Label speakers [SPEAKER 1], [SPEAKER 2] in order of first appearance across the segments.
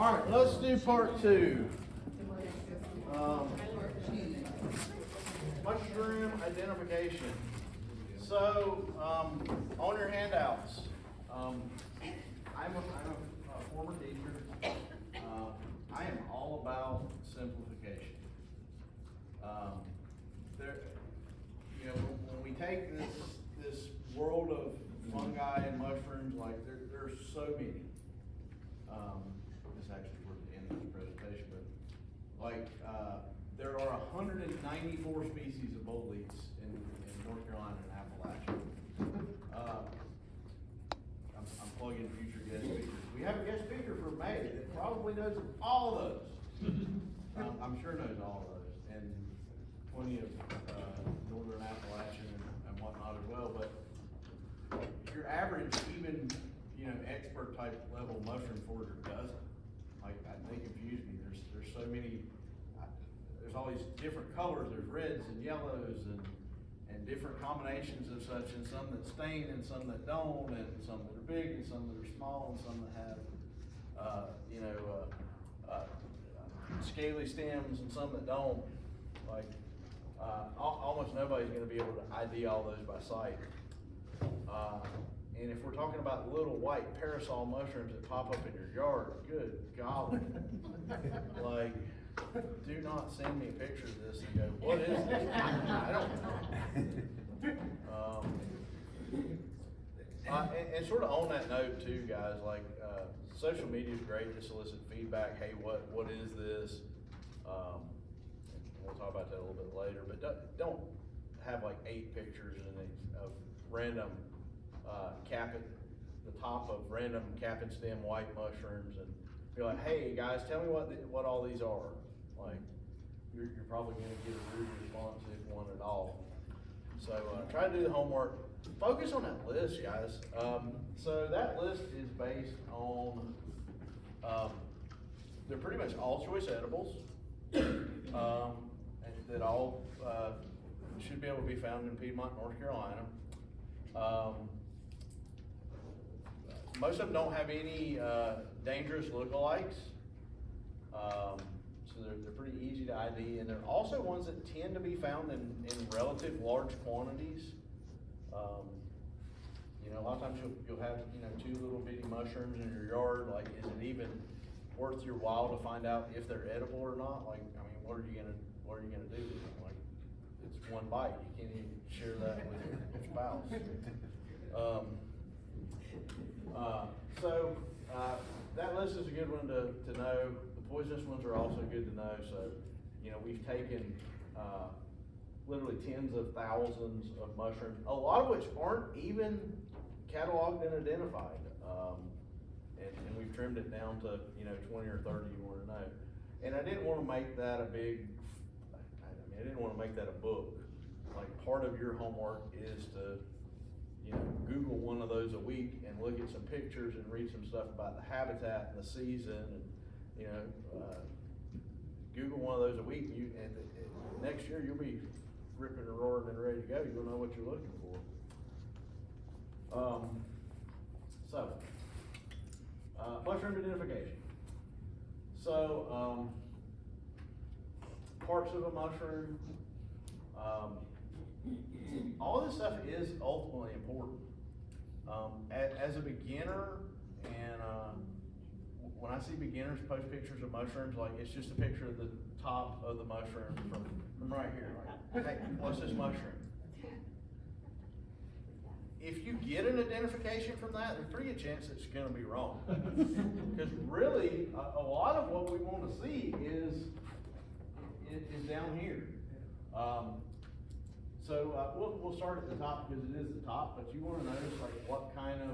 [SPEAKER 1] All right, let's do part two. Mushroom identification. So, on your handouts, I'm a former teacher. I am all about simplification. When we take this world of fungi and mushrooms, like there's so many. This actually towards the end of this presentation, but like there are 194 species of boletes in North Carolina and Appalachia. I'm plugging future guest speakers. We have a guest speaker for May that probably knows all of those. I'm sure knows all of those, and plenty of northern Appalachian and whatnot as well. But your average, even expert type level mushroom forager doesn't. Like they confuse me. There's so many. There's all these different colors. There's reds and yellows and different combinations of such, and some that stain and some that don't, and some that are big and some that are small, and some that have scaly stems and some that don't. Like almost nobody's going to be able to ID all those by sight. And if we're talking about little white parasol mushrooms that pop up in your yard, good golly. Like, do not send me a picture of this and go, what is this? I don't know. And sort of on that note too, guys, like social media is great to solicit feedback. Hey, what is this? We'll talk about that a little bit later, but don't have like 8 pictures of random cap at the top of random cap and stem white mushrooms and be like, hey guys, tell me what all these are. Like, you're probably going to get a rude response if one at all. So try to do the homework. Focus on that list, guys. So that list is based on, they're pretty much all choice edibles, and that all should be able to be found in Piedmont, North Carolina. Most of them don't have any dangerous lookalikes, so they're pretty easy to ID, and they're also ones that tend to be found in relative large quantities. A lot of times you'll have 2 little bitty mushrooms in your yard. Like, is it even worth your while to find out if they're edible or not? Like, I mean, what are you gonna do with them? Like, it's one bite. You can't even share that with your spouse. So that list is a good one to know. The poisonous ones are also good to know. So, we've taken literally tens of thousands of mushrooms, a lot of which aren't even cataloged and identified. And we've trimmed it down to 20 or 30 you want to know. And I didn't want to make that a big. I didn't want to make that a book. Like, part of your homework is to Google one of those a week and look at some pictures and read some stuff about the habitat and the season, and Google one of those a week. And next year you'll be ripping and roaring and ready to go. You'll know what you're looking for. Mushroom identification. So parts of a mushroom. All this stuff is ultimately important. As a beginner, and when I see beginners post pictures of mushrooms, like it's just a picture of the top of the mushroom from right here. Like, hey, what's this mushroom? If you get an identification from that, there's a pretty good chance it's going to be wrong. Because really, a lot of what we want to see is down here. So we'll start at the top because it is the top, but you want to notice like what kind of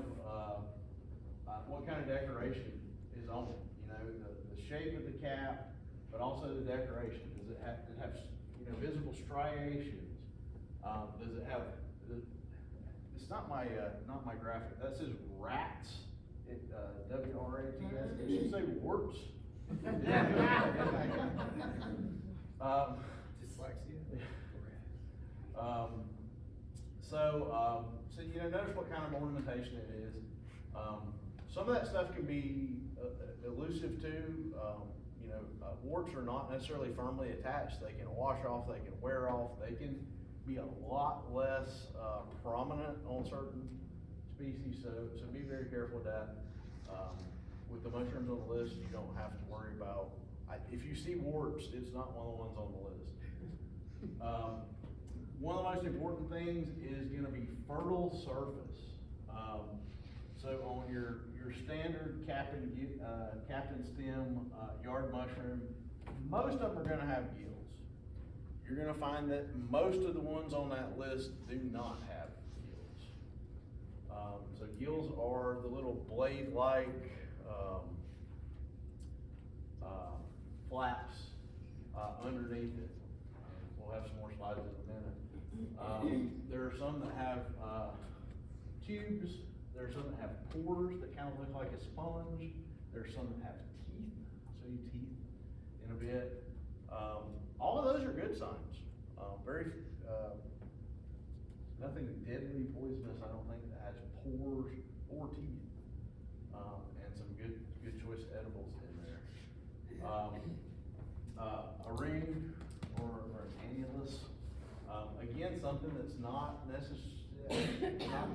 [SPEAKER 1] decoration is on it. The shape of the cap, but also the decoration. Does it have visible striations? Does it have it's not my graphic. That says rats. W-R-A-T-S. It should say warts.
[SPEAKER 2] Dyslexia.
[SPEAKER 1] So notice what kind of ornamentation it is. Some of that stuff can be elusive too. Warts are not necessarily firmly attached. They can wash off, they can wear off, they can be a lot less prominent on certain species, so be very careful with that. With the mushrooms on the list, you don't have to worry about, if you see warts, it's not one of the ones on the list. One of the most important things is gonna be fertile surface. So on your standard captain stem yard mushroom, most of them are gonna have gills. You're gonna find that most of the ones on that list do not have gills. So gills are the little blade-like flaps underneath it. We'll have some more slides in a minute. There are some that have tubes. There are some that have pores that kind of look like a sponge. There are some that have teeth. I'll show you teeth in a bit. All of those are good signs. Nothing deadly poisonous, I don't think, that has pores or teeth. And some good choice edibles in there. A ring or an annulus. Again, something that's not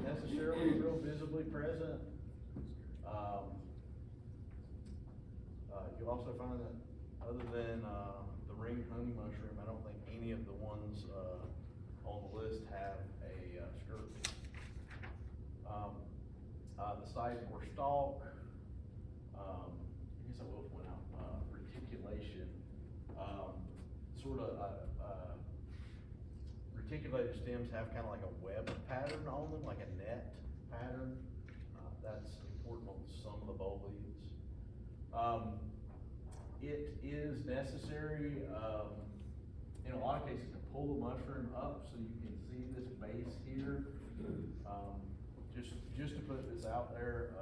[SPEAKER 1] necessarily real visibly present. You'll also find that other than the ring honey mushroom, I don't think any of the ones on the list have a skirt. The side or stalk, I guess I will point out, reticulation, reticulated stems have kind of like a web pattern on them, like a net pattern. That's important on some of the boletes. It is necessary, in a lot of cases, to pull the mushroom up so you can see this base here. Just to put this out there,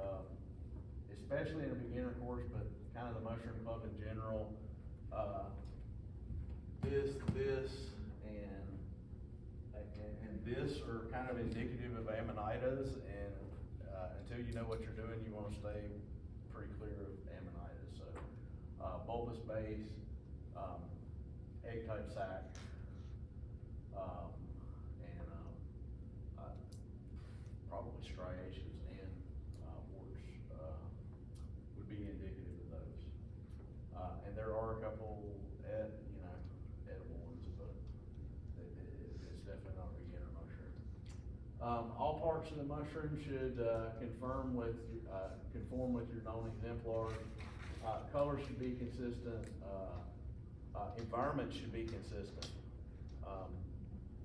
[SPEAKER 1] especially in a beginner course, but kind of the mushroom club in general, this, and this are kind of indicative of Amanitas, and until you know what you're doing, you want to stay pretty clear of Amanitas. So bulbous base, egg type sac, and probably striations and warts would be indicative of those. And there are a couple edible ones, but it's definitely not a beginner mushroom. All parts of the mushroom should conform with your known exemplars. Color should be consistent. Environment should be consistent.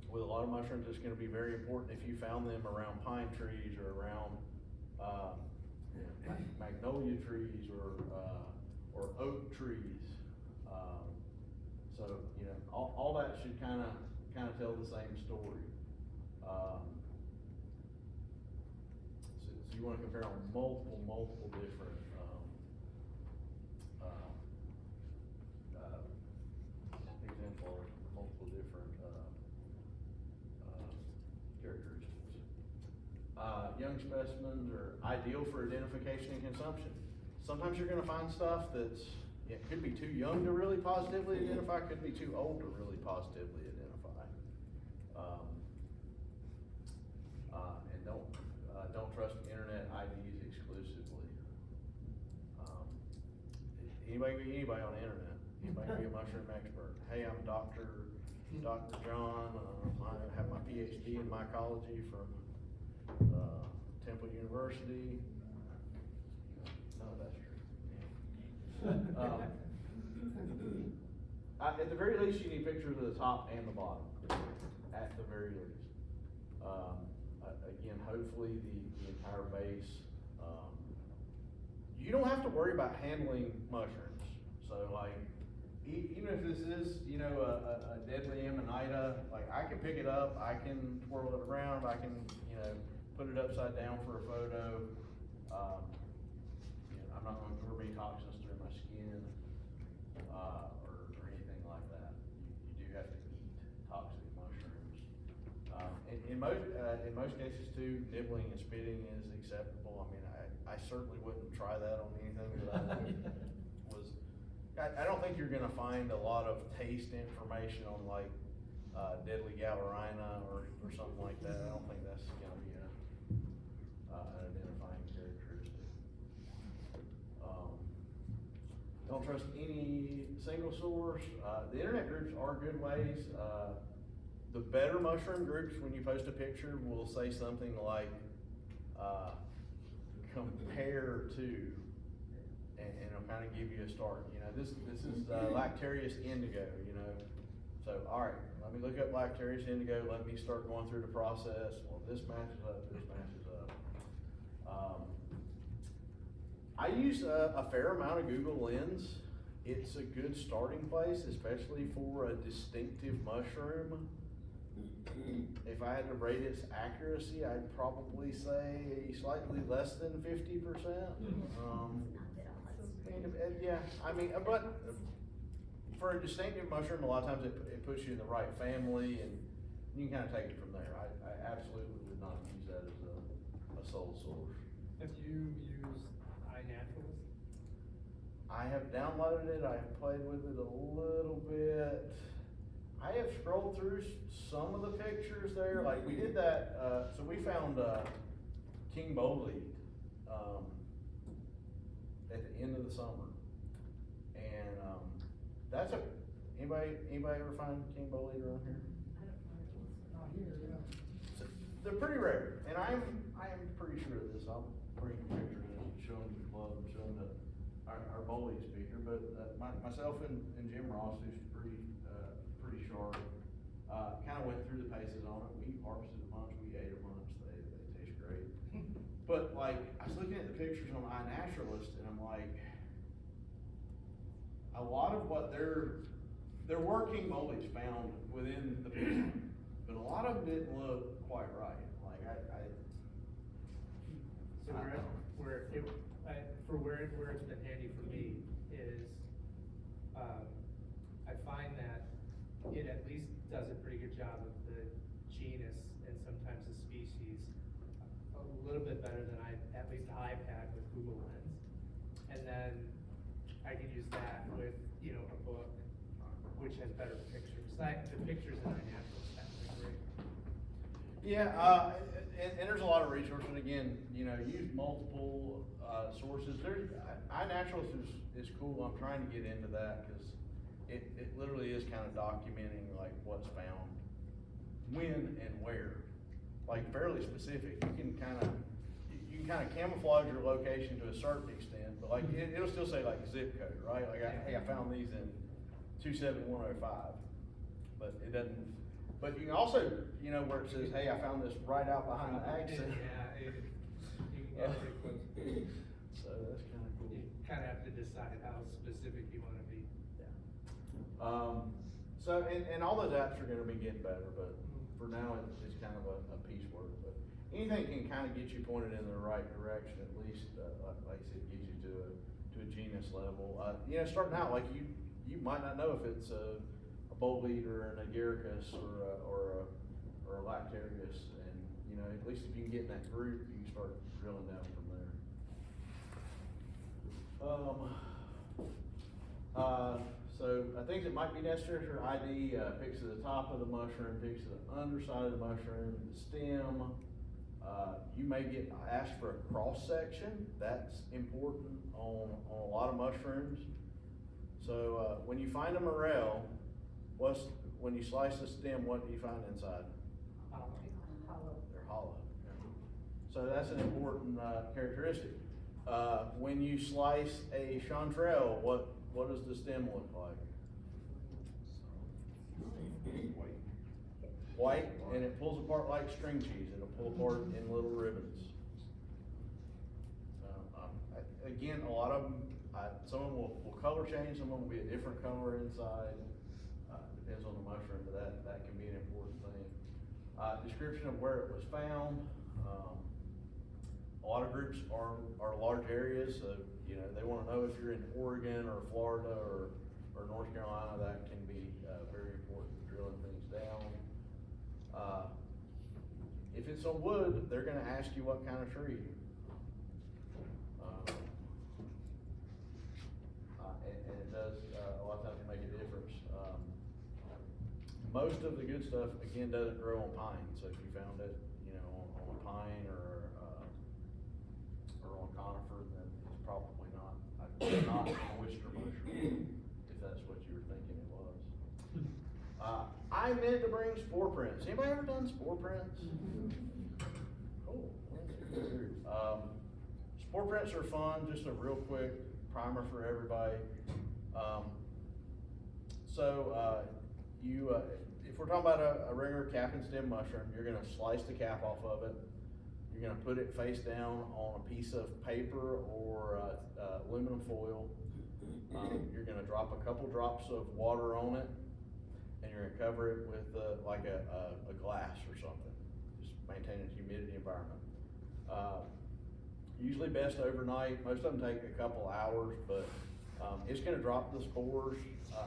[SPEAKER 1] With a lot of mushrooms, it's going to be very important if you found them around pine trees or around magnolia trees or oak trees. So all that should kind of tell the same story. So you want to compare on multiple different exemplars, multiple different characteristics. Young specimens are ideal for identification and consumption. Sometimes you're going to find stuff it could be too young to really positively identify, could be too old to really positively identify. And don't trust internet IDs exclusively. Anybody on the internet, anybody can be a mushroom expert. Hey, I'm Dr. John, I have my PhD in mycology from Temple University. None of that's true. At the very least, you need pictures of the top and the bottom, at the very least. Again, hopefully the entire base. You don't have to worry about handling mushrooms. So like, even if this is, a deadly Amanita, like I can pick it up, I can twirl it around, I can, put it upside down for a photo. I'm not going to absorb any toxins through my skin, or anything like that. You do have to eat toxic mushrooms. In most cases too, nibbling and spitting is acceptable. I mean, I certainly wouldn't try that on anything that I don't think you're gonna find a lot of taste information on like, deadly Galarina or something like that. I don't think that's gonna be an identifying characteristic. Don't trust any single source. The internet groups are good ways. The better mushroom groups, when you post a picture, will say something like, compare to, and it'll kind of give you a start. You know, this is Lactarius indigo, you know. So, all right, let me look up Lactarius indigo. Let me start going through the process. Well, this matches up, this matches up. I use a fair amount of Google Lens. It's a good starting place, especially for a distinctive mushroom. If I had to rate its accuracy, I'd probably say slightly less than 50%. Yeah, I mean, but for a distinctive mushroom, a lot of times it puts you in the right family, and you can kind of take it from there. I absolutely would not use that as a sole source.
[SPEAKER 2] Have you used iNaturalist?
[SPEAKER 1] I have downloaded it, I have played with it a little bit. I have scrolled through some of the pictures there, like we did that, so we found, King Boley, at the end of the summer. And, that's anybody ever find King Boley around here?
[SPEAKER 2] Not here, yeah.
[SPEAKER 1] So, they're pretty rare, and I am pretty sure of this. I'll bring pictures and show them to the club and show them to our Boley speaker, but, myself and Jim Ross, who's pretty sharp, kind of went through the paces on it. We harvested a bunch, we ate a bunch, they taste great. But like, I was looking at the pictures on iNaturalist, and I'm like, a lot of what there were King Boleys found within the picture, but a lot of them didn't look quite right. Like
[SPEAKER 2] So where it's been handy for me is, I find that it at least does a pretty good job of the genus and sometimes the species a little bit better than at least I've had with Google Lens. And then I can use that with, you know, a book which has better pictures. The pictures in iNaturalist are great.
[SPEAKER 1] Yeah, and there's a lot of resources. Again, you know, use multiple sources. iNaturalist is cool. I'm trying to get into that because it literally is kind of documenting like what's found, when and where, like fairly specific. You can kind of camouflage your location to a certain extent, but like it'll still say like zip code, right? Like hey, I found these in 27105, but it doesn't. But you can also, you know, where it says, hey, I found this right out behind the accent.
[SPEAKER 2] Yeah, you can get pretty close.
[SPEAKER 1] So that's kind of cool.
[SPEAKER 2] You kind of have to decide how specific you want to be.
[SPEAKER 1] Yeah. So, and all those apps are gonna be getting better, but for now, it's kind of a piecework. But anything can kind of get you pointed in the right direction, at least, like I said, get you to a genus level. You know, starting out, like you might not know if it's a bolete or an agaricus or a lactarius, and you know, at least if you can get in that group, you can start drilling down from there. So things that might be necessary for ID, pics of the top of the mushroom, pics of the underside of the mushroom, the stem. You may get asked for a cross section. That's important on a lot of mushrooms. So when you find a morel, when you slice the stem, what do you find inside?
[SPEAKER 2] Hollow.
[SPEAKER 1] They're hollow. So that's an important characteristic. When you slice a chanterelle, what does the stem look like? White, and it pulls apart like string cheese. It'll pull apart in little ribbons. Again, a lot of them, some of them will color change, some of them will be a different color inside. Depends on the mushroom, but that can be an important thing. Description of where it was found. A lot of groups are large areas, so you know they want to know if you're in Oregon or Florida or North Carolina. That can be very important, drilling things down. If if it's on wood, they're gonna ask you what kind of tree. And it does, a lot of times make a difference. Most of the good stuff, again, doesn't grow on pine, so if you found it, you know, on a pine or on conifer, then it's probably not an oyster mushroom, if that's what you were thinking it was. I meant to bring spore prints. Anybody ever done spore prints? Cool. Spore prints are fun, just a real quick primer for everybody. If we're talking about a regular cap and stem mushroom, you're gonna slice the cap off of it. You're gonna put it face down on a piece of paper or aluminum foil. You're gonna drop a couple drops of water on it, and you're gonna cover it with like a glass or something, just maintaining a humidity environment. Usually best overnight. Most of them take a couple hours, but it's gonna drop the spores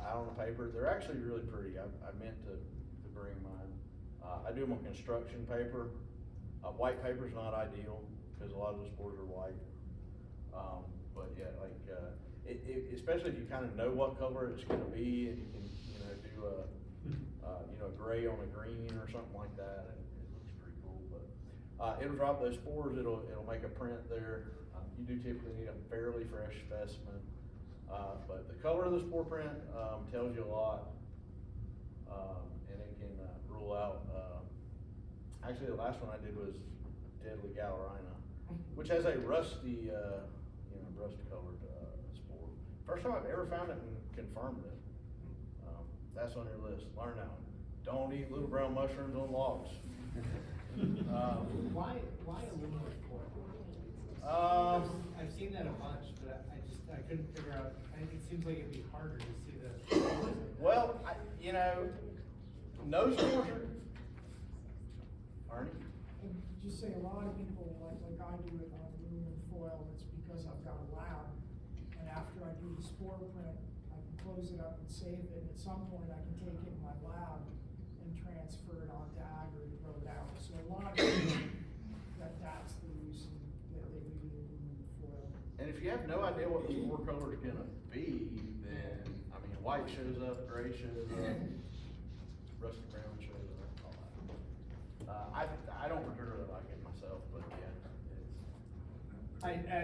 [SPEAKER 1] out on the paper. They're actually really pretty. I meant to bring mine. I do them on construction paper. White paper is not ideal because a lot of the spores are white. But yeah, like especially if you kind of know what color it's gonna be, and you can do a gray on a green or something like that, and it looks pretty cool. But it'll drop those spores. It'll make a print there. You do typically need a fairly fresh specimen. But the color of the spore print tells you a lot, and it can rule out. Actually, the last one I did was deadly Gallerina, which has a rusty, rust colored spore. First time I've ever found it and confirmed it. That's on your list. Learn that one. Don't eat little brown mushrooms on logs.
[SPEAKER 2] Why aluminum foil? I've seen that a bunch, but I couldn't figure out. It seems like it'd be harder to see the.
[SPEAKER 1] Well, no spores are. Arnie?
[SPEAKER 3] Just say a lot of people, like I do it on aluminum foil, it's because I've got a lab, and after I do the spore print, I can close it up and save it, and at some point I can take it in my lab and transfer it onto ag or grow it out. So a lot of people, that's the reason that they do the aluminum foil.
[SPEAKER 1] And if you have no idea what the spore color is gonna be, then, white shows up, gray shows up, rusty brown shows up, all that. I don't particularly like it myself, but yeah,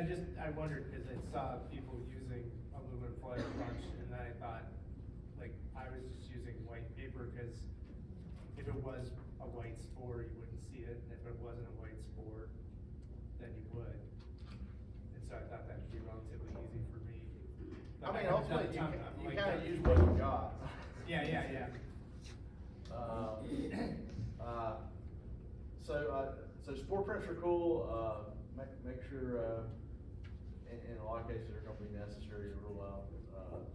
[SPEAKER 1] it's.
[SPEAKER 2] I wondered, cause I saw people using aluminum foil a bunch, and then I thought, like, I was just using white paper, cause if it was a white spore, you wouldn't see it, and if it wasn't a white spore, then you would. And so I thought that'd be relatively easy for me. But
[SPEAKER 1] Ultimately, you
[SPEAKER 2] like
[SPEAKER 1] kinda
[SPEAKER 2] that.
[SPEAKER 1] use what you got.
[SPEAKER 2] Yeah.
[SPEAKER 1] So spore prints are cool. Make sure, in a lot of cases, they're gonna be necessary to rule out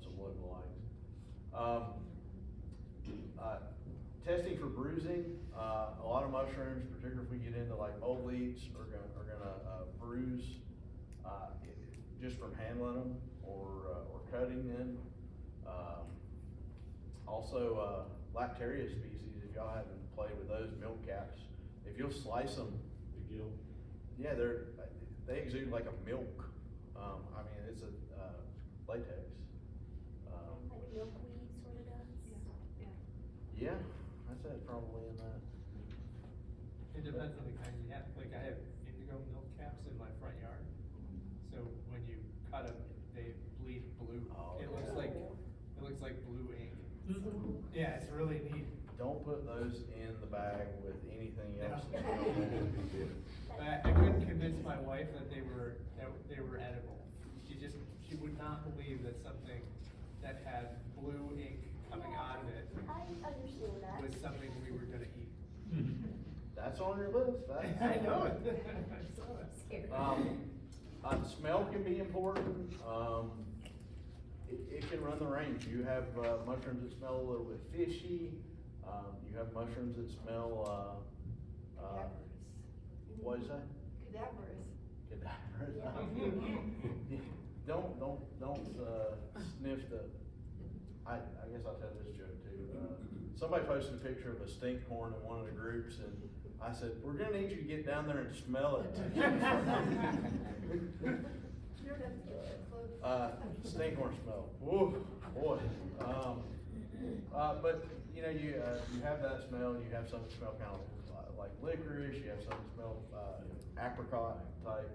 [SPEAKER 1] some lookalikes. Testing for bruising. A lot of mushrooms, particularly if we get into like old leads, are gonna bruise just from handling them or cutting them. Also, Lactaria species, if y'all haven't played with those milk caps, if you'll slice them, yeah, they exude like a milk. It's a latex.
[SPEAKER 4] Like milkweed sort of does?
[SPEAKER 1] Yeah, I'd say it's probably in that.
[SPEAKER 2] It depends on the kind you have. Like I have indigo milk caps in my front yard. So when you cut them, they bleed blue.
[SPEAKER 1] Oh,
[SPEAKER 2] It looks like blue ink.
[SPEAKER 4] Mm-hmm.
[SPEAKER 2] Yeah, it's really neat.
[SPEAKER 1] Don't put those in the bag with anything else.
[SPEAKER 2] But I couldn't convince my wife that they were edible. She would not believe that something that had blue ink coming out of it
[SPEAKER 4] I understand that.
[SPEAKER 2] was something we were gonna eat.
[SPEAKER 1] That's on your list. That's,
[SPEAKER 2] I know it.
[SPEAKER 1] Smell can be important. It can run the range. You have mushrooms that smell a little bit fishy. You have mushrooms that smell, what is that?
[SPEAKER 4] Cadaverous.
[SPEAKER 1] Cadaverous. Don't sniff the, I guess I'll tell this joke too. Somebody posted a picture of a stink horn in one of the groups, and I said, we're gonna need you to get down there and smell it.
[SPEAKER 4] You don't have to get that close.
[SPEAKER 1] Stinkhorn smell, whoa, boy. But, you know, you have that smell, and you have some that smell kind of like licorice, you have some that smell, apricot type,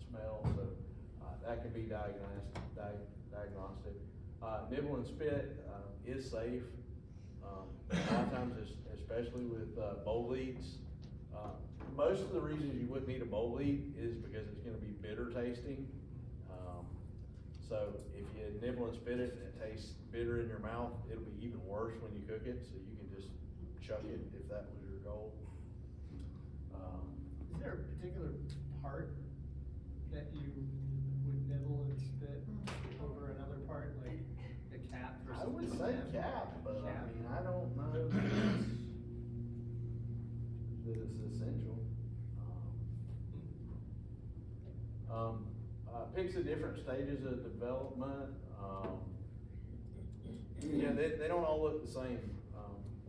[SPEAKER 1] smell, so, that can be diagnostic. Nibble and spit, is safe. A lot of times, especially with, bowl leads, most of the reasons you wouldn't need a bowl lead is because it's gonna be bitter tasting. So if you nibble and spit it and it tastes bitter in your mouth, it'll be even worse when you cook it, so you can just chuck it if that was your goal.
[SPEAKER 5] Is there a particular part that you would nibble and spit over another part, like the cap versus
[SPEAKER 1] I would
[SPEAKER 5] the
[SPEAKER 1] say
[SPEAKER 5] stem?
[SPEAKER 1] cap, but I
[SPEAKER 5] Cap.
[SPEAKER 1] mean, I don't know that it's essential. Pigs at different stages of development, yeah, they don't all look the same.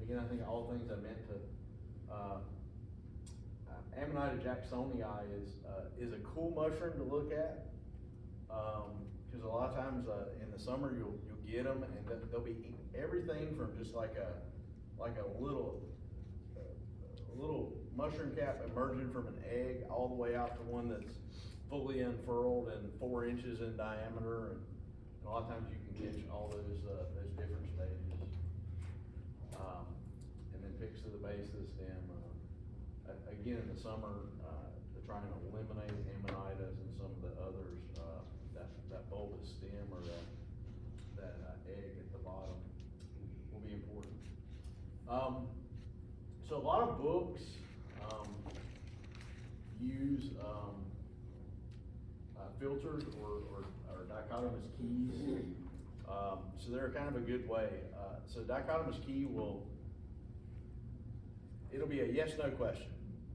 [SPEAKER 1] Again, I think all things I meant to, Amanita jacksonii is a cool mushroom to look at. Cause a lot of times, in the summer, you'll get them and they'll be everything from just like a little mushroom cap emerging from an egg all the way out to one that's fully unfurled and 4 inches in diameter, and a lot of times you can catch all those different stages. And then picks to the base of the stem. Again, in the summer, to try and eliminate amanitas and some of the others, that bulbous stem or that egg at the bottom will be important. So a lot of books, use, filters or dichotomous keys. So they're kind of a good way. So dichotomous key it'll be a yes/no question.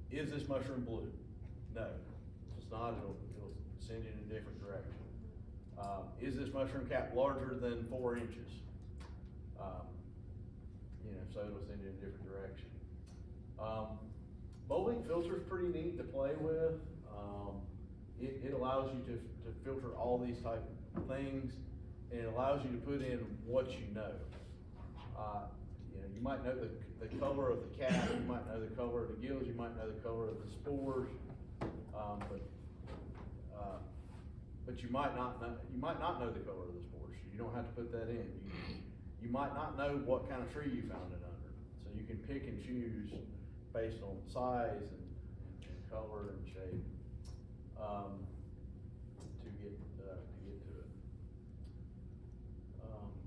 [SPEAKER 1] Is this mushroom blue? No. If it's not, it'll send you in a different direction. Is this mushroom cap larger than 4 inches? So it'll send you in a different direction. Bowling filter's pretty neat to play with. It allows you to filter all these type of things, and it allows you to put in what you know. You might know the color of the cap, you might know the color of the gills, you might know the color of the spores, but you might not know the color of the spores. You don't have to put that in. You might not know what kind of tree you found it under, so you can pick and choose based on size and color and shape. To get to it.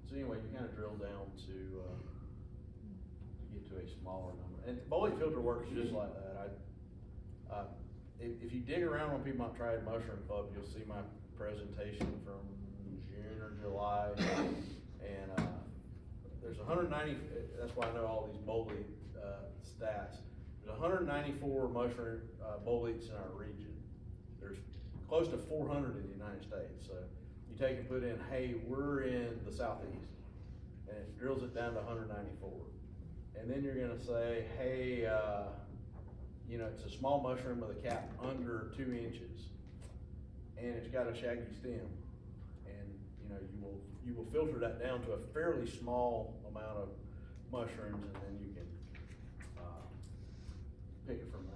[SPEAKER 1] So anyway, you kind of drill down to get to a smaller number. And Bowling filter works just like that. If you dig around on Piedmont Triad Mushroom Club, you'll see my presentation from June or July. And there's 190, that's why I know all these Bowling stats. There's 194 mushroom boletes in our region. There's close to 400 in the United States. So you take and put in, hey, we're in the southeast, and it drills it down to 194. And then you're gonna say, hey, it's a small mushroom with a cap under 2 inches, and it's got a shaggy stem. And you will filter that down to a fairly small amount of mushrooms, and then you can pick it from that.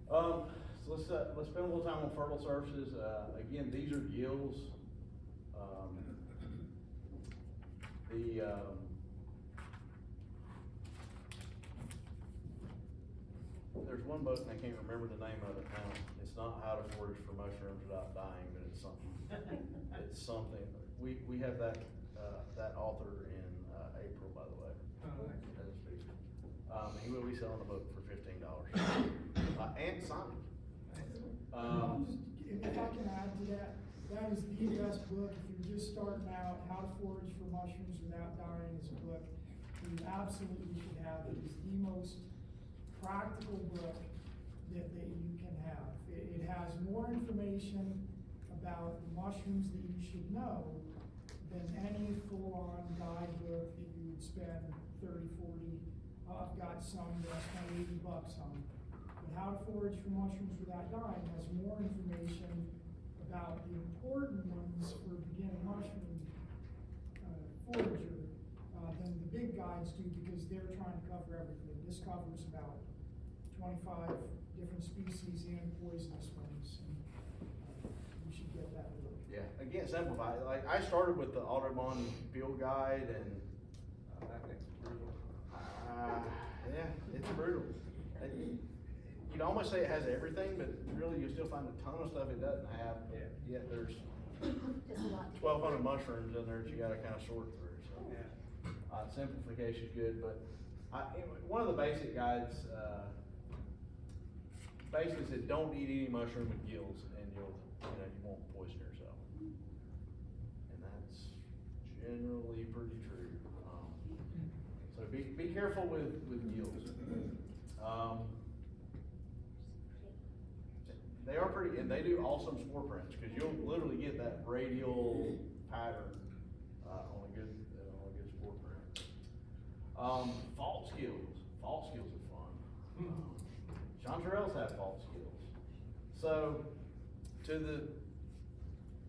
[SPEAKER 1] So let's spend a little time on fertile surfaces. Again, these are gills. There's one book, and I can't remember the name of it now. It's not How to Forage for Mushrooms Without Dying, but it's something. It's something. We have that author in April, by the way. As a speaker. He will be selling the book for $15. And Sonic.
[SPEAKER 3] If I can add to that, that is the best book if you're just starting out. How to Forage for Mushrooms Without Dying is a book you absolutely should have. It is the most practical book that you can have. It has more information about the mushrooms that you should know than any full-on guidebook that you would spend 30, 40 I've got some that I spent $80 on. But How to Forage for Mushrooms Without Dying has more information about the important ones for a beginning mushroom forager than the big guides do, because they're trying to cover everything. This covers about 25 different species and poisonous ones, and you should get that book.
[SPEAKER 1] Yeah, again, simplify, like, I started with the Audubon Field Guide, and,
[SPEAKER 2] That thing's brutal.
[SPEAKER 1] yeah, it's brutal. You'd almost say it has everything, but really you still find a ton of stuff it doesn't have, but
[SPEAKER 2] Yeah.
[SPEAKER 1] yet there's
[SPEAKER 4] Just a lot.
[SPEAKER 1] 1,200 mushrooms in there that you gotta kinda sort through, so.
[SPEAKER 2] Yeah.
[SPEAKER 1] Simplification's good, but anyway, one of the basic guides, basically said, don't eat any mushroom with gills, and you won't poison yourself. And that's generally pretty true. So be careful with gills. They are pretty, and they do awesome spore prints, cause you'll literally get that radial pattern, on a good spore print. Fault skills are fun. Chanterelles have fault skills. So, to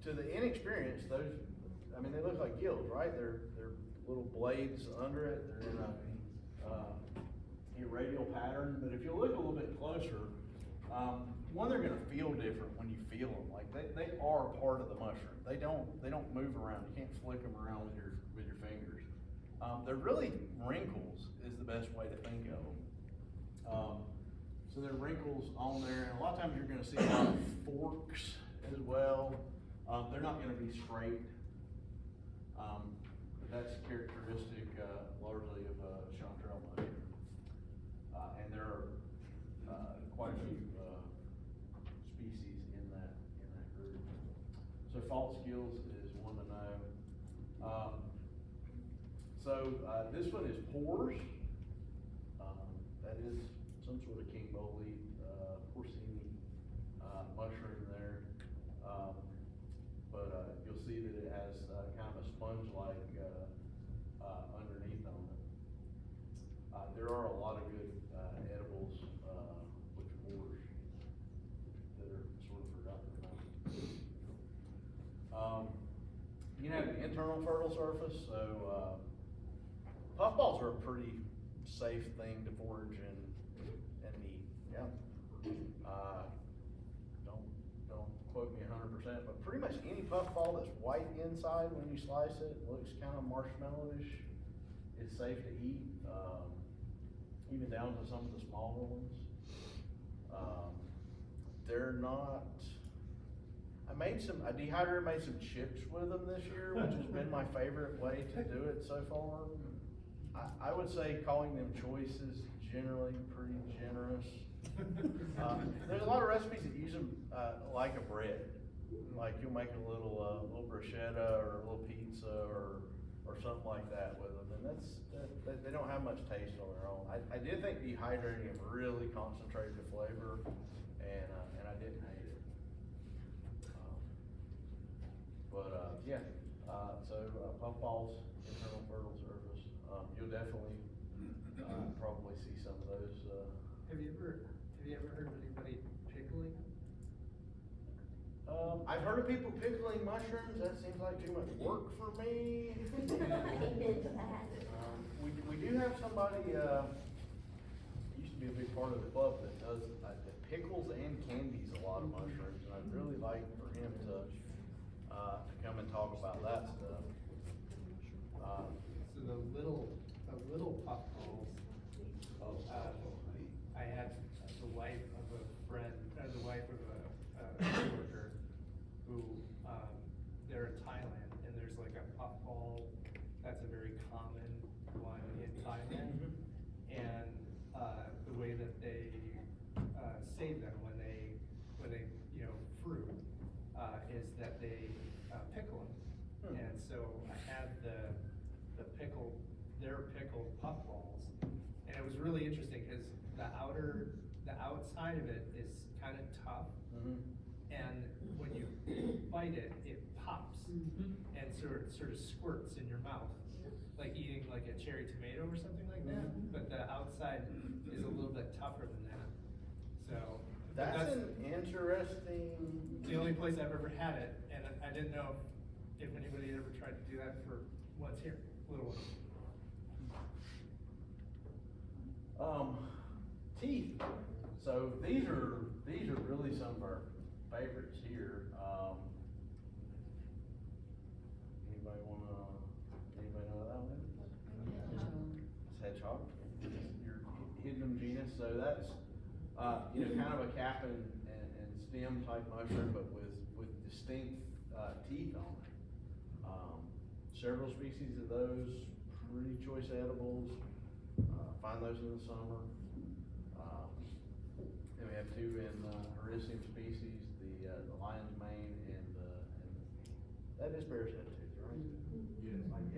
[SPEAKER 1] the inexperienced, those, I mean, they look like gills, right? They're little blades under it, they're in a radial pattern, but if you look a little bit closer, one, they're gonna feel different when you feel them, like they are part of the mushroom. They don't move around, you can't flick them around with your fingers. They're really wrinkles is the best way to think of them. So there are wrinkles on there, and a lot of times you're gonna see a lot of forks as well. They're not gonna be straight. But that's characteristic, largely of chanterelle mushroom. And there are, quite a few, species in that group. So fault skills is one to know. This one is pores. That is some sort of king bolete, porcini, mushroom there. You'll see that it has, kind of a sponge-like, underneath on it. There are a lot of good, edibles, with pores that are sort of forgotten about. You can have an internal fertile surface, so, puffballs are a pretty safe thing to forage and eat, yeah. Don't quote me 100%, but pretty much any puffball that's white inside when you slice it, looks kind of marshmallowish, is safe to eat, even down to some of the smaller ones. They're not, I dehydrated, made some chips with them this year, which has been my favorite way to do it so far. I would say calling them choice is generally pretty generous. There's a lot of recipes that use them, like a bread. Like you'll make a little bruschetta or a little pizza or something like that with them, and they don't have much taste on their own. I did think dehydrating them really concentrated the flavor, and I didn't hate it. Puffballs, internal fertile surface, you'll definitely, probably see some of those,
[SPEAKER 5] Have you ever heard of anybody pickling them?
[SPEAKER 1] I've heard of people pickling mushrooms, that seems like too much work for me.
[SPEAKER 4] Amen to that.
[SPEAKER 1] We do have somebody, used to be a big part of the club that does, that pickles and candies a lot of mushrooms, and I'd really like for him to come and talk about that stuff.
[SPEAKER 2] So the little puffballs, I had the wife of a friend, the wife of a coworker who, they're in Thailand, and there's like a puffball, that's a very common one in Thailand. And, the way that they, save them when they, fruit, is that they, pickle them. And so I had their pickled puffballs, and it was really interesting, cause the outside of it is kinda tough. And when you bite it, it pops, and sort of squirts in your mouth. like eating like a cherry tomato or something like that, but the outside is a little bit tougher than that, so. but
[SPEAKER 1] That's an interesting.
[SPEAKER 2] the only place I've ever had it, and I didn't know if anybody ever tried to do that for ones here, little ones.
[SPEAKER 1] Teeth. So these are really some of our favorites here. Anybody know that one? It's hedgehog. Your hidden genus. So that's, kind of a cap and stem type mushroom, but with distinct, teeth on it. Several species of those, pretty choice edibles. Find those in the summer. And we have two in, Hericium species, the lion's mane and that is bear's head tooth, right?
[SPEAKER 2] Yes.
[SPEAKER 1] Like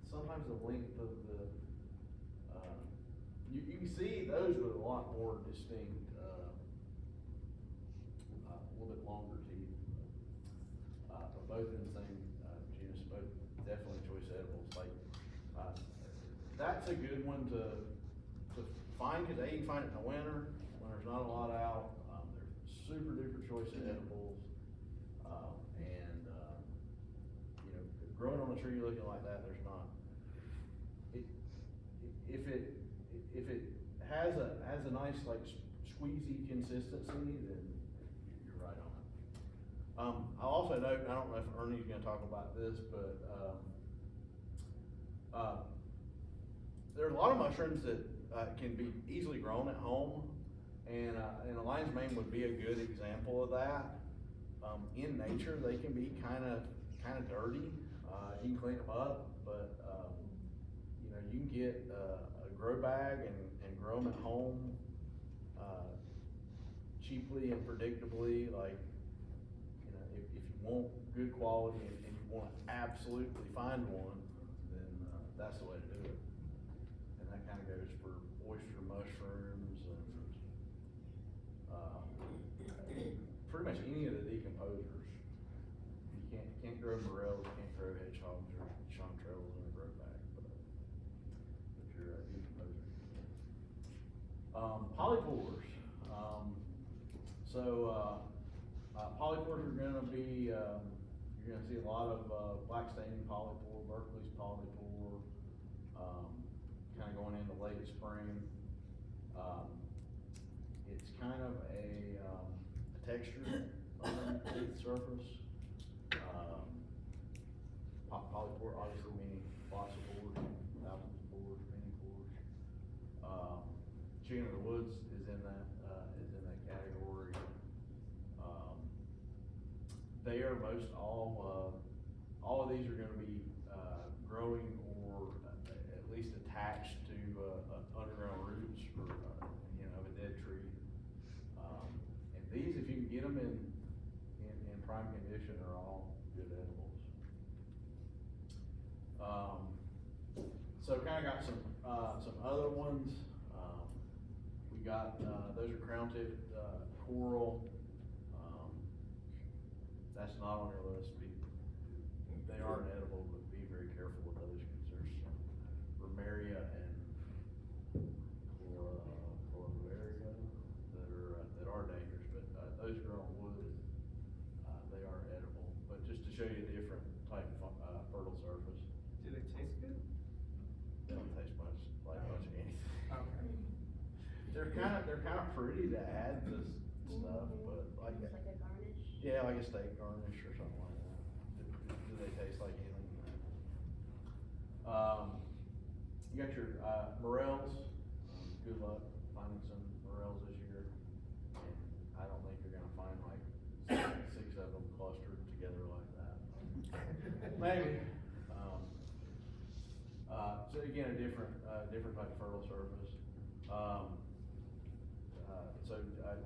[SPEAKER 1] sometimes the length of the, you can see those with a lot more distinct, a little bit longer teeth. But both in the same, genus, both definitely choice edibles, like, that's a good one to find, cause you can find it in the winter, when there's not a lot out, they're super duper choice edibles. Growing on a tree looking like that, there's not, if it has a nice like squeezy consistency, then you're right on it. I'll also note, I don't know if Ernie's gonna talk about this, but, there are a lot of mushrooms that, can be easily grown at home, and a lion's mane would be a good example of that. In nature, they can be kinda dirty, you can clean them up, but, you can get a grow bag and grow them at home, cheaply and predictably, like, if you want good quality and you wanna absolutely find one, then, that's the way to do it. And that kinda goes for oyster mushrooms and, pretty much any of the decomposers. You can't grow morels, you can't grow hedgehogs or chanterelles in a grow bag, but you're a decomposer. Polypores. Polypores are gonna be, you're gonna see a lot of, black staining polypore, Berkeley's polypore, kinda going into late spring. It's kind of a texture underneath the surface. Polypore obviously meaning lots of pores, thousands of pores, many pores. Chicken of the woods is in that category. They are all of these are gonna be, growing or at least attached to, underground roots or, of a dead tree. And these, if you can get them in prime condition, are all good edibles. So kinda got some other ones. We got, those are crown-tipped, coral. That's not on your list. They are an edible, but be very careful with those, cause there's some Romeria and Coloraria that are dangerous, but, those grow on wood, they are edible. But just to show you a different type of, fertile surface.
[SPEAKER 2] Do they taste good?
[SPEAKER 1] They don't taste much like much of anything.
[SPEAKER 2] Okay.
[SPEAKER 1] They're kind of pretty to add to stuff, but like.
[SPEAKER 4] It's like a garnish.
[SPEAKER 1] Yeah, like a steak garnish or something like that. Do they taste like anything? You got your, morels. Good luck finding some morels this year. And I don't think you're gonna find like six of them clustered together like that. Maybe. So again, a different type of fertile surface.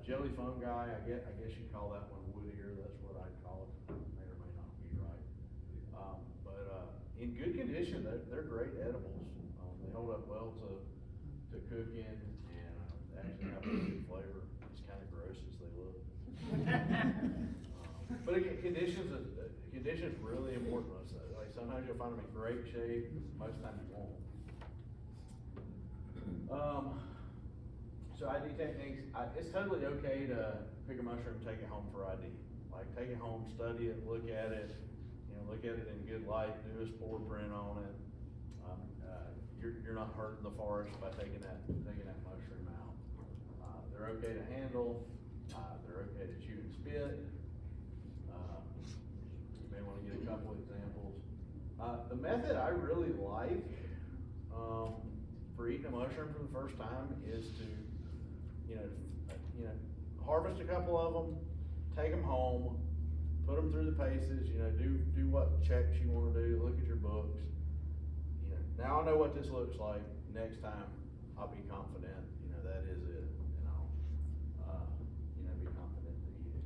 [SPEAKER 1] Jelly fungi, I guess you call that one woodier, that's what I'd call it, may or may not be right. In good condition, they're great edibles, they hold up well to cooking, and actually have a good flavor, it's kinda gross as they look. But again, conditions condition's really important to us, though. Like, sometimes you'll find them in great shape, most times you won't. So ID techniques, it's totally okay to pick a mushroom, take it home for ID. Like, take it home, study it, look at it, look at it in good light, do a spore print on it. You're not hurting the forest by taking that mushroom out. They're okay to handle, they're okay to chew and spit. You may wanna get a couple examples. The method I really like, for eating a mushroom for the first time is to, harvest a couple of them, take them home, put them through the paces, do what checks you wanna do, look at your books. Now I know what this looks like, next time I'll be confident, that is it, and I'll, be confident to eat it.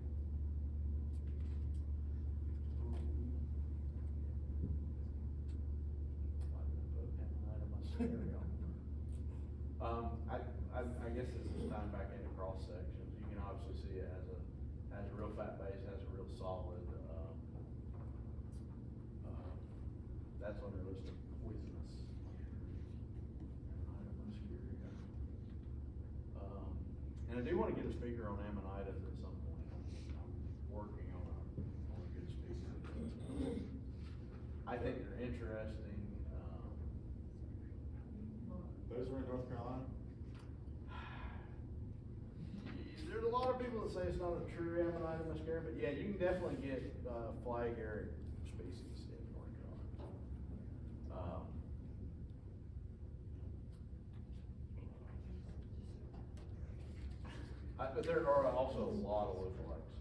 [SPEAKER 1] I guess this is time back into cross sections. You can obviously see it has a real fat base, has a real solid, that's on your list of poisonous. And I do wanna get a speaker on ammonitis at some point. I'm working on a good speaker. I think they're interesting,
[SPEAKER 6] Those are in North Carolina?
[SPEAKER 1] There's a lot of people that say it's not a true Ammonite muscaria, but yeah, you can definitely get, fly agaric species in North Carolina. But there are also a lot of lookalikes.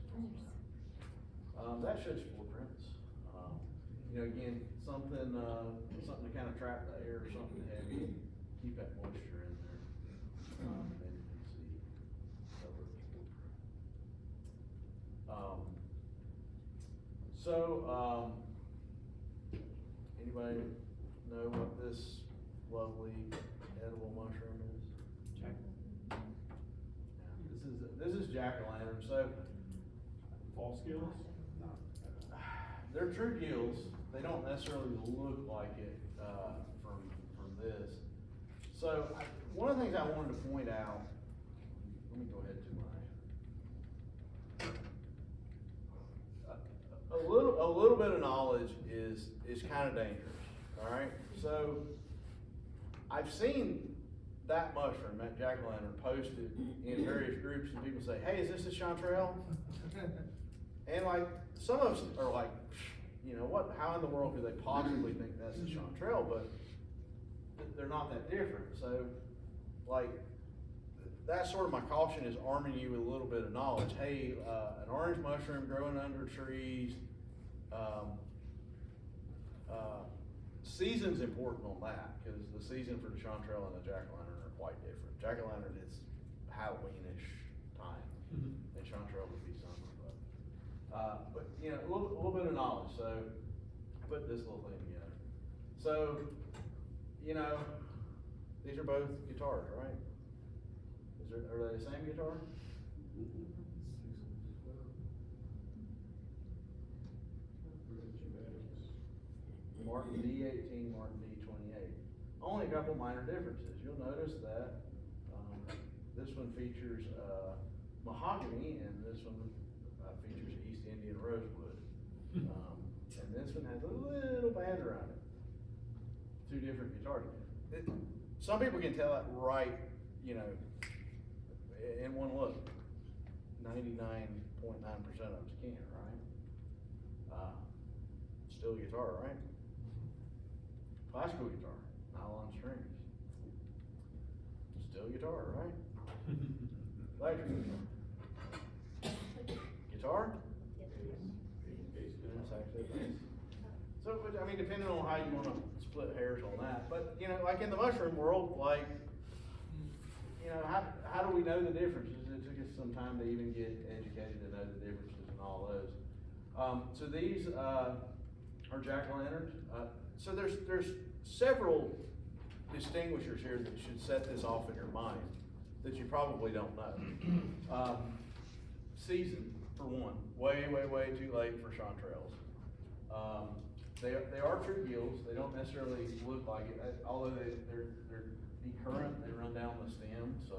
[SPEAKER 1] That should spore prints. Again, something to kind of trap the air, something heavy, keep that moisture in there. And then you can see cover the spore print. Anybody know what this lovely edible mushroom is?
[SPEAKER 2] Check.
[SPEAKER 1] Yeah, this is jack-o'-lantern. So
[SPEAKER 6] False gills?
[SPEAKER 1] they're true gills. They don't necessarily look like it from this. So one of the things I wanted to point out. Let me go ahead to my. A little bit of knowledge is kind of dangerous. All right. So I've seen that mushroom, that jack-o'-lantern, posted in various groups, and people say, "Hey, is this a chanterelle?" And like, some of us are like, what, how in the world could they possibly think that's a chanterelle? But they're not that different. So, like, that's sort of my caution, is arming you with a little bit of knowledge. Hey, an orange mushroom growing under trees, season's important on that, because the season for the chanterelle and the jack-o'-lantern are quite different. Jack-o'-lantern is Halloweenish time, and chanterelle would be summer. But a little bit of knowledge. So I put this little thing together. So, these are both guitars, right? Are they the same guitar? Martin D18, Martin D28. Only a couple minor differences. You'll notice that this one features mahogany, and this one features East Indian rosewood. And this one has a little band around it. Two different guitars. Some people can tell that right, in one look. 99.9% of them can, right? Still a guitar, right? Classical guitar, nylon strings. Still guitar, right? Electric guitar. Guitar? It's actually a bass. So, depending on how you wanna split hairs on that, but, like in the mushroom world, like, how do we know the differences? It took us some time to even get educated to know the differences in all those. So these, are jack-o'-lanterns. So there's several distinguishers here that should set this off in your mind that you probably don't know. Season, for one, way too late for chanterelles. they are true gills, they don't necessarily look like it, although they're decurrent, they run down the stem, so,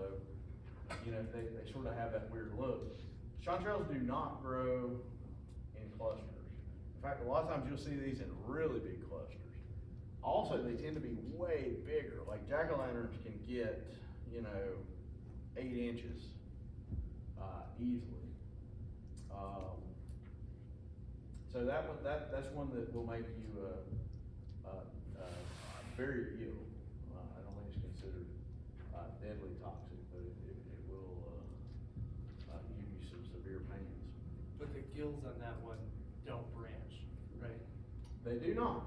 [SPEAKER 1] you know, they sort of have that weird look. Chanterelles do not grow in clusters. In fact, a lot of times you'll see these in really big clusters. Also, they tend to be way bigger, like jack-o'-lanterns can get, you know, 8 inches, easily. So that's one that will make you, very ill. I don't think it's considered, deadly toxic, but it will, give you some severe pains.
[SPEAKER 2] But the gills on that one don't branch, right?
[SPEAKER 1] They do not.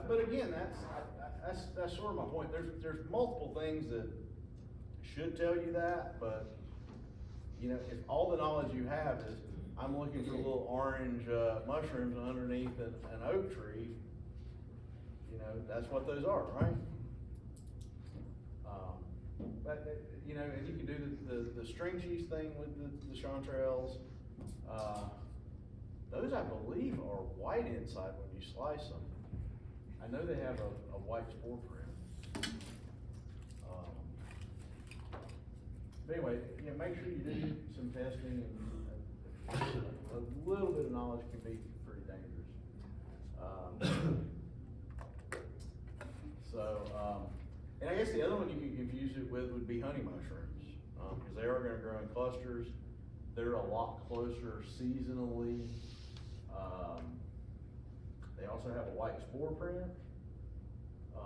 [SPEAKER 1] But again, that's sort of my point. There's multiple things that should tell you that, but, you know, if all the knowledge you have is, I'm looking for little orange, mushrooms underneath an oak tree, you know, that's what those are, right? But, you know, and you can do the string cheese thing with the chanterelles. Those, I believe, are white inside when you slice them. I know they have a white spore print. But anyway, you know, make sure you do some testing, and a little bit of knowledge can be pretty dangerous. And I guess the other one you can confuse it with would be honey mushrooms, because they are gonna grow in clusters. They're a lot closer seasonally. They also have a white spore print. So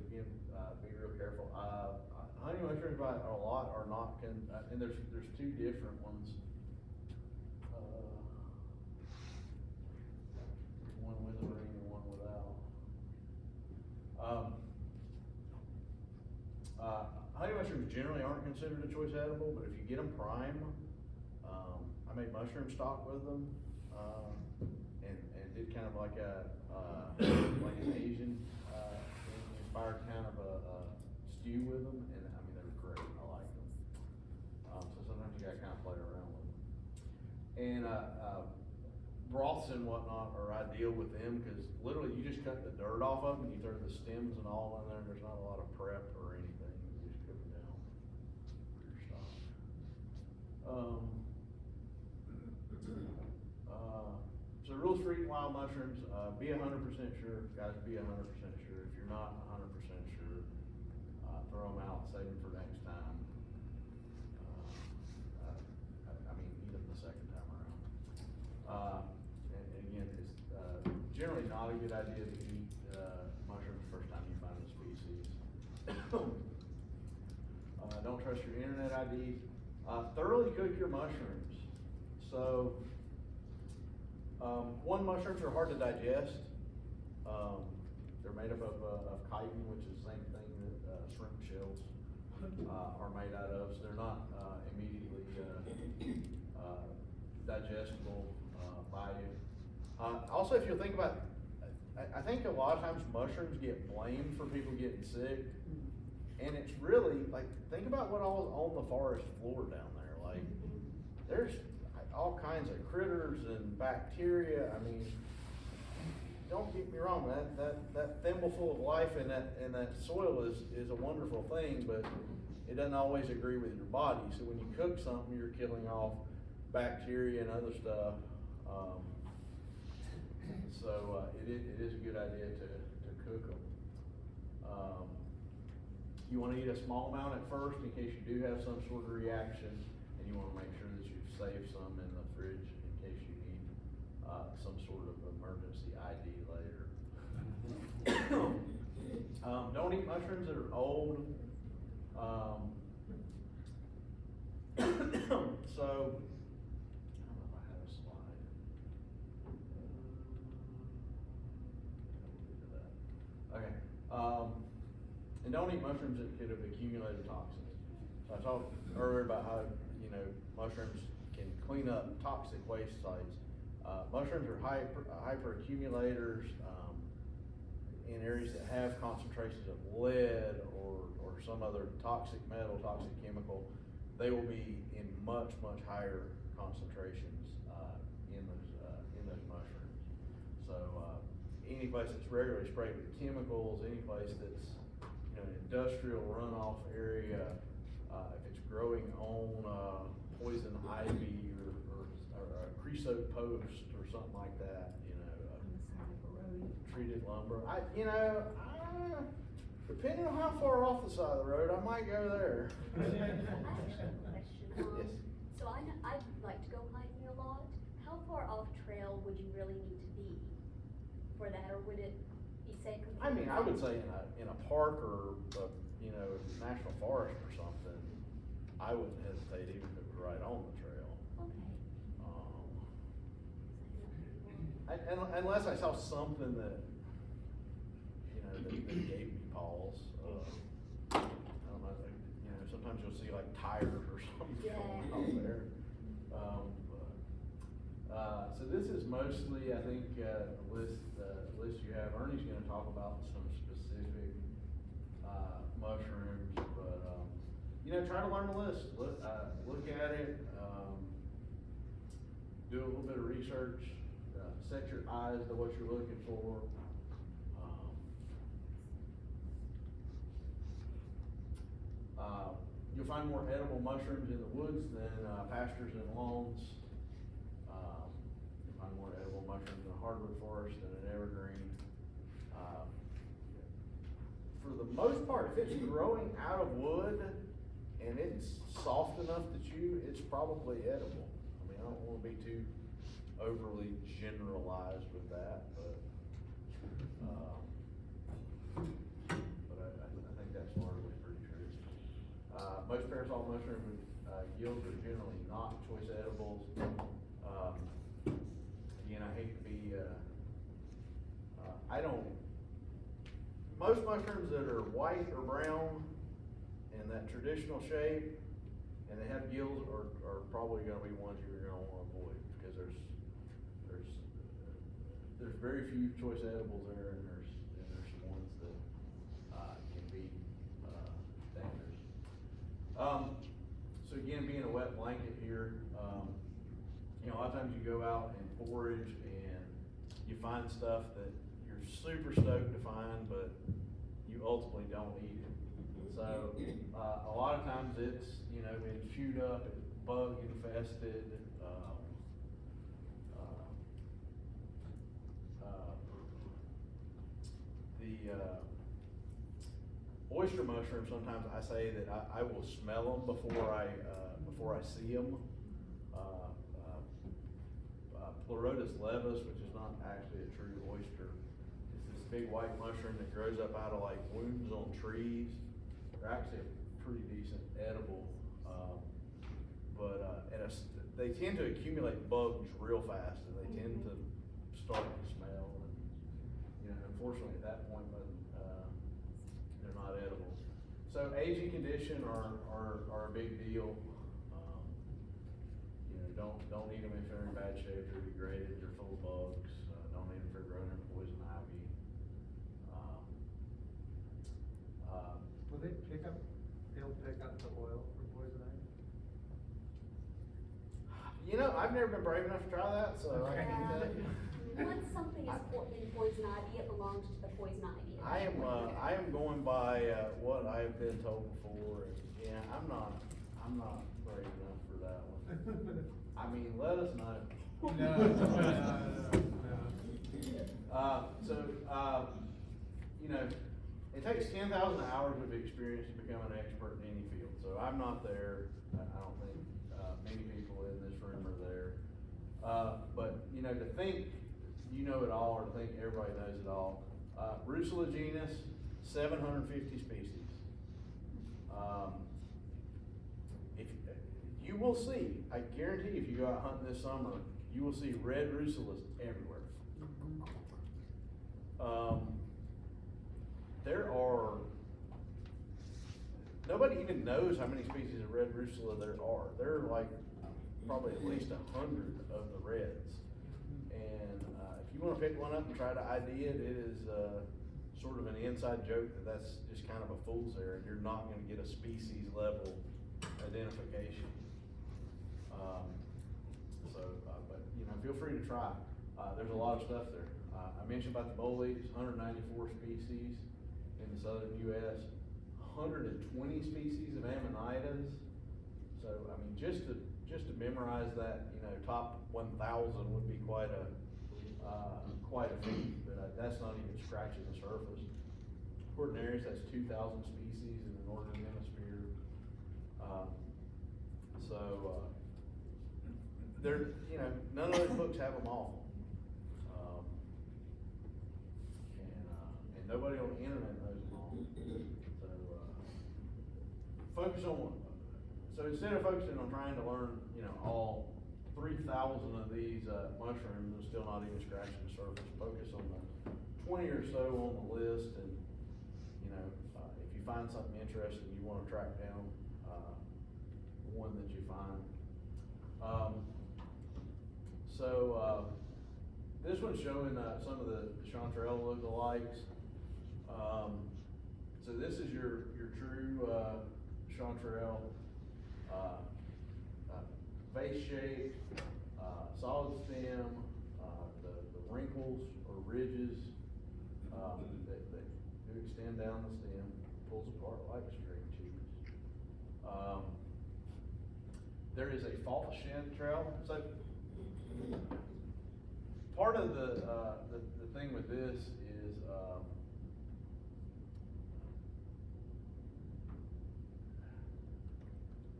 [SPEAKER 1] again, be real careful. Honey mushrooms by a lot are not, and there's two different ones. One with a ring and one without. Honey mushrooms generally aren't considered a choice edible, but if you get them prime, I made mushroom stock with them, and did kind of like like an Asian, inspired kind of a stew with them, and I mean, they were great, I like them. So sometimes you gotta kind of play around with them. And, broths and whatnot are ideal with them, cause literally you just cut the dirt off of them, you throw the stems and all in there, and there's not a lot of prep or anything, you just cook them down for your stock. So rules for eating wild mushrooms, be 100% sure, guys, be 100% sure. If you're not 100% sure, throw them out, save them for next time. I mean, eat them the second time around. And again, it's, generally not a good idea to eat, mushrooms the first time you find the species. Don't trust your internet IDs. Thoroughly cook your mushrooms. So, one, mushrooms are hard to digest. They're made up of chitin, which is the same thing that shrimp shells are made out of. So they're not immediately digestible by you. Also, if you think about, I think a lot of times mushrooms get blamed for people getting sick. And it's really, like, think about what all's on the forest floor down there. Like, there's all kinds of critters and bacteria. I mean, don't get me wrong, that thimbleful of life in that soil is a wonderful thing, but it doesn't always agree with your body. So when you cook something, you're killing off bacteria and other stuff. So it is a good idea to cook them. You want to eat a small amount at first in case you do have some sort of reaction, and you want to make sure that you've saved some in the fridge in case you need some sort of emergency ID later. Don't eat mushrooms that are old. So, I don't know if I have a slide. Okay. And don't eat mushrooms that could have accumulated toxins. So I talked earlier about how, you know, mushrooms can clean up toxic waste sites. Mushrooms are hyper accumulators in areas that have concentrations of lead or some other toxic metal, toxic chemical. They will be in much higher concentrations in those any place that's regularly sprayed with chemicals, any place that's, you know, an industrial runoff area, if it's growing on, poison ivy or a creosote post or something like that, you know, treated lumber. Depending on how far off the side of the road, I might go there.
[SPEAKER 4] I actually have a question.
[SPEAKER 1] Yes.
[SPEAKER 4] So I like to go hiking a lot. How far off trail would you really need to be for that, or would it be safe?
[SPEAKER 1] I mean, I would say in a park or, you know, national forest or something, I wouldn't hesitate even if it was right on the trail.
[SPEAKER 4] Okay.
[SPEAKER 1] Unless I saw something that, you know, that gave me pause. I don't know, like, you know, sometimes you'll see like tires or something going
[SPEAKER 4] Yeah.
[SPEAKER 1] out there. So this is mostly, I think, the list you have. Ernie's gonna talk about some specific, mushrooms, but, you know, try to learn the list. Look at it, do a little bit of research, set your eyes to what you're looking for. You'll find more edible mushrooms in the woods than, pastures and lawns. You'll find more edible mushrooms in a hardwood forest than an evergreen. For the most part, if it's growing out of wood and it's soft enough to chew, it's probably edible. I mean, I don't wanna be too overly generalized with that, but I think that's largely pretty true. Most parasol mushroom yields are generally not choice edibles. Again, I hate to be, most mushrooms that are white or brown in that traditional shape and they have gills are probably gonna be ones you're gonna wanna avoid, because there's very few choice edibles there, and there's some ones that, can be, dangerous. So again, being a wet blanket here, you know, a lot of times you go out and forage and you find stuff that you're super stoked to find, but you ultimately don't eat it. So, a lot of times it's, you know, been chewed up, it's bug infested, oyster mushrooms, sometimes I say that I will smell them before I see them. Pleurotus levis, which is not actually a true oyster, is this big white mushroom that grows up out of like wounds on trees. They're actually a pretty decent edible, they tend to accumulate bugs real fast, and they tend to start to smell, and, you know, unfortunately at that point, they're not edible. So age and condition are a big deal. You know, don't eat them if they're in bad shape, they're degraded, they're full of bugs. Don't eat them if they're growing in poison ivy.
[SPEAKER 5] Will they'll pick up the oil from poison ivy?
[SPEAKER 1] You know, I've never been brave enough to try that, so I can't tell you.
[SPEAKER 4] Once something is in poison ivy, it belongs to the poison ivy.
[SPEAKER 1] I am going by, what I've been told before, and, yeah, I'm not brave enough for that one. I mean, let us know.
[SPEAKER 5] No.
[SPEAKER 1] You know, it takes 10,000 hours of experience to become an expert in any field, so I'm not there. I don't think, many people in this room are there. But, you know, to think you know it all, or to think everybody knows it all, Russula genus, 750 species. If you will see, I guarantee if you go out hunting this summer, you will see red russulas everywhere. Nobody even knows how many species of red russula there are. There are like probably at least 100 of the reds. And if you want to pick one up and try to ID it, it is sort of an inside joke that's just kind of a fool's errand. You're not going to get a species level identification. But you know, feel free to try. There's a lot of stuff there. I mentioned about the boll eaters, 194 species in the southern US, 120 species of Amanitas. So, I mean, just to memorize that, you know, top 1,000 would be quite a feat, but that's not even scratching the surface. Quaternarius, that's 2,000 species in the northern hemisphere. There, you know, none of those books have them all. And nobody on the internet knows them all. So, focus on one. So instead of focusing on trying to learn, you know, all 3,000 of these mushrooms and still not even scratching the surface, focus on the 20 or so on the list, and, you know, if you find something interesting, you wanna track down, one that you find. This one's showing, some of the chanterelle lookalikes. So this is your true, chanterelle, vase shape, solid stem, the wrinkles or ridges, that do extend down the stem, pulls apart like string cheese. There is a false chanterelle. So part of the thing with this is,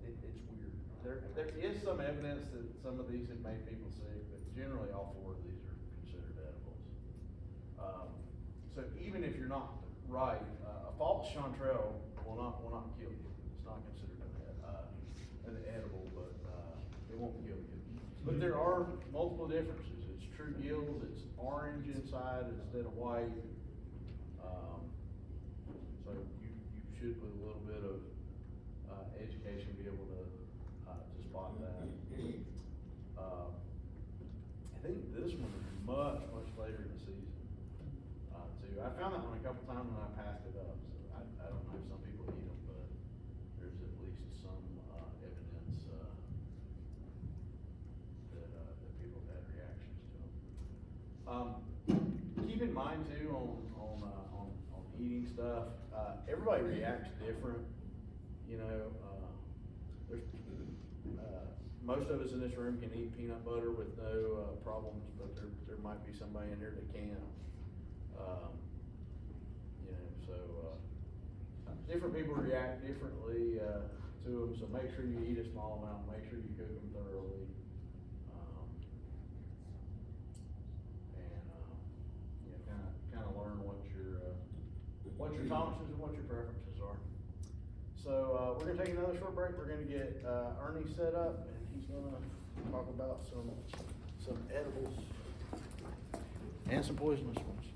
[SPEAKER 1] it's weird. There is some evidence that some of these have made people sick, but generally all 4 of these are considered edibles. So even if you're not right, a false chanterelle will not kill you. It's not considered an edible, but it won't kill you. But there are multiple differences. It's true gills, it's orange inside instead of white. So you should, with a little bit of education, be able to spot that. I think this one is much later in the season, too. I found that one a couple times and I passed it up, so I don't know if some people eat them, but there's at least some evidence that people have had reactions to them. Keep in mind too, on eating stuff, everybody reacts different, you know. There's, most of us in this room can eat peanut butter with no problems, but there might be somebody in here that can't. You know, so different people react differently to them, so make sure you eat a small amount, make sure you cook them thoroughly. You know, kind of learn what your tolerances and what your preferences are. So we're gonna take another short break. We're gonna get Ernie set up, and he's gonna talk about some edibles and some poisonous ones.